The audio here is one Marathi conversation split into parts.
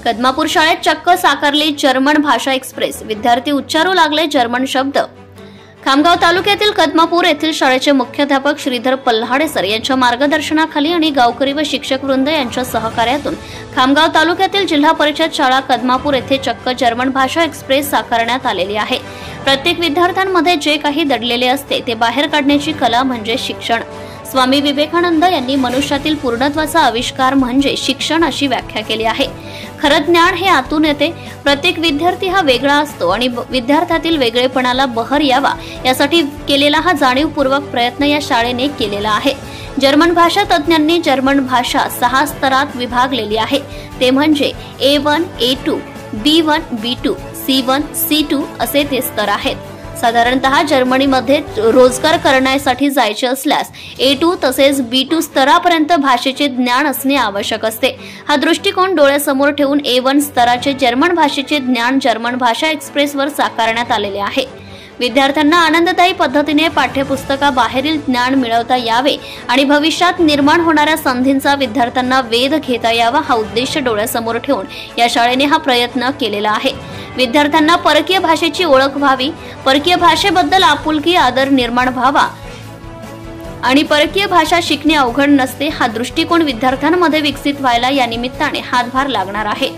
कदमापूर शाळेत चक्क साकारली जर्मन भाषा एक्सप्रेस। विद्यार्थी उच्चारू लागले जर्मन शब्द। खामगाव तालुक्यातील कदमापूर येथील शाळेचे मुख्याध्यापक श्रीधर पल्हाडे सर यांच्या मार्गदर्शनाखाली आणि गावकरी व शिक्षक वृंद यांच्या सहकार्यातून खामगाव तालुक्यातील जिल्हा परिषद शाळा कदमापूर येथे चक्क जर्मन भाषा एक्सप्रेस साकारण्यात आलेली आहे। प्रत्येक विद्यार्थ्यांमध्ये जे काही दडलेले असते ते बाहेर काढण्याची कला म्हणजे शिक्षण। स्वामी विवेकानंद यांनी मनुष्यातील पूर्णत्वाचा आविष्कार म्हणजे शिक्षण अशी व्याख्या केली आहे। खरं ज्ञान हे आतून येते। प्रत्येक विद्यार्थी हा वेगळा असतो आणि विद्यार्थ्यातील वेगळेपणाला बहर यावा यासाठी केलेला हा जाणीवपूर्वक प्रयत्न या शाळेने केलेला आहे। जर्मन भाषा तज्ञांनी जर्मन भाषा 6 स्तरात विभागलेली आहे। ते म्हणजे A1, A2, B1, B2, C1, C2 असे ते स्तर आहेत। साधारणतः जर्मनीमध्ये रोजगार करण्यासाठी जायचे असल्यास A2 तसेच B2 स्तरापर्यंत भाषेचे ज्ञान असणे आवश्यक असते। हा दृष्टिकोन डोळ्यासमोर ठेवून A1 स्तराचे जर्मन भाषेचे ज्ञान जर्मन भाषा एक्सप्रेसवर साकारण्यात आलेले आहे। विद्यार्थ्यांना आनंददायी पद्धतीने पाठ्यपुस्तकाबाहेरील ज्ञान मिळवता यावे आणि भविष्यात निर्माण होणाऱ्या संधींचा विद्यार्थ्यांना वेध घेता यावा हा उद्देश डोळ्यासमोर ठेवून या शाळेने हा प्रयत्न केलेला आहे। विद्यार्थ्यांना परकीय भाषेची ओळख व्हावी, परकीय भाषेबद्दल आपुलकी आदर निर्माण व्हावा आणि परकीय भाषा शिकणे अवघड नसते हा दृष्टिकोन विद्यार्थ्यांमध्ये विकसित व्हायला या निमित्ताने हातभार लागणार आहे।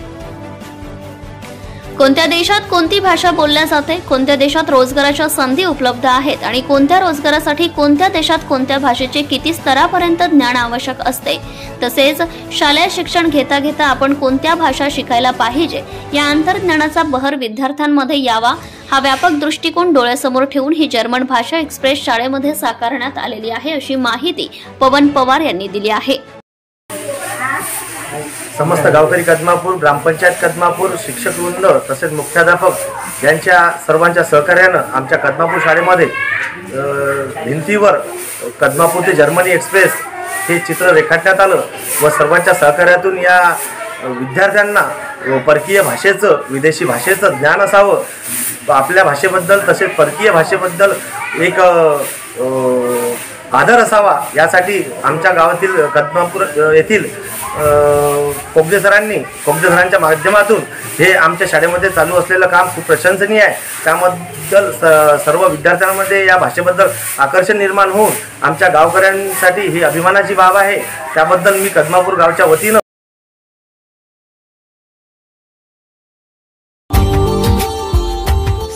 कोणत्या देशात कोणती भाषा बोलल्या जाते, कोणत्या देशात रोजगाराच्या संधी उपलब्ध आहेत आणि कोणत्या रोजगारासाठी कोणत्या देशात कोणत्या भाषेचे किती स्तरापर्यंत ज्ञान आवश्यक असते, तसेच शालेय शिक्षण घेता घेता आपण कोणत्या भाषा शिकायला पाहिजे या अंतर्ज्ञानाचा बहर विद्यार्थ्यांमध्ये यावा हा व्यापक दृष्टिकोन डोळ्यासमोर ठेवून ही जर्मन भाषा एक्सप्रेस शाळेमध्ये साकारण्यात आलेली आहे अशी माहिती पवन पवार यांनी दिली आहे। समस्त गावकरी कदमापूर, ग्रामपंचायत कदमापूर, शिक्षक वृंद तसेच मुख्याध्यापक यांच्या सर्वांच्या सहकार्यानं आमच्या कदमापूर शाळेमध्ये भिंतीवर कदमापूर ते जर्मनी एक्सप्रेस हे चित्र रेखाटण्यात आलं व सर्वांच्या सहकार्यातून या विद्यार्थ्यांना परकीय भाषेचं, विदेशी भाषेचं ज्ञान असावं, आपल्या भाषेबद्दल तसेच परकीय भाषेबद्दल एक आदर असावा यासाठी आमच्या गावातील कदमापूर येथील कोगदे सरांच्या माध्यमातून हे आमच्या शाळेमध्ये चालू असलेलं काम खूप प्रशंसनीय आहे। त्याबद्दल सर्व विद्यार्थ्यांमध्ये या भाषेबद्दल आकर्षण निर्माण होऊन आमच्या गावकऱ्यांसाठी ही अभिमानाची बाब आहे। त्याबद्दल मी कदमापूर गावच्या वतीनं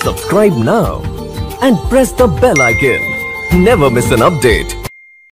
Subscribe now and press the bell icon. Never miss an update.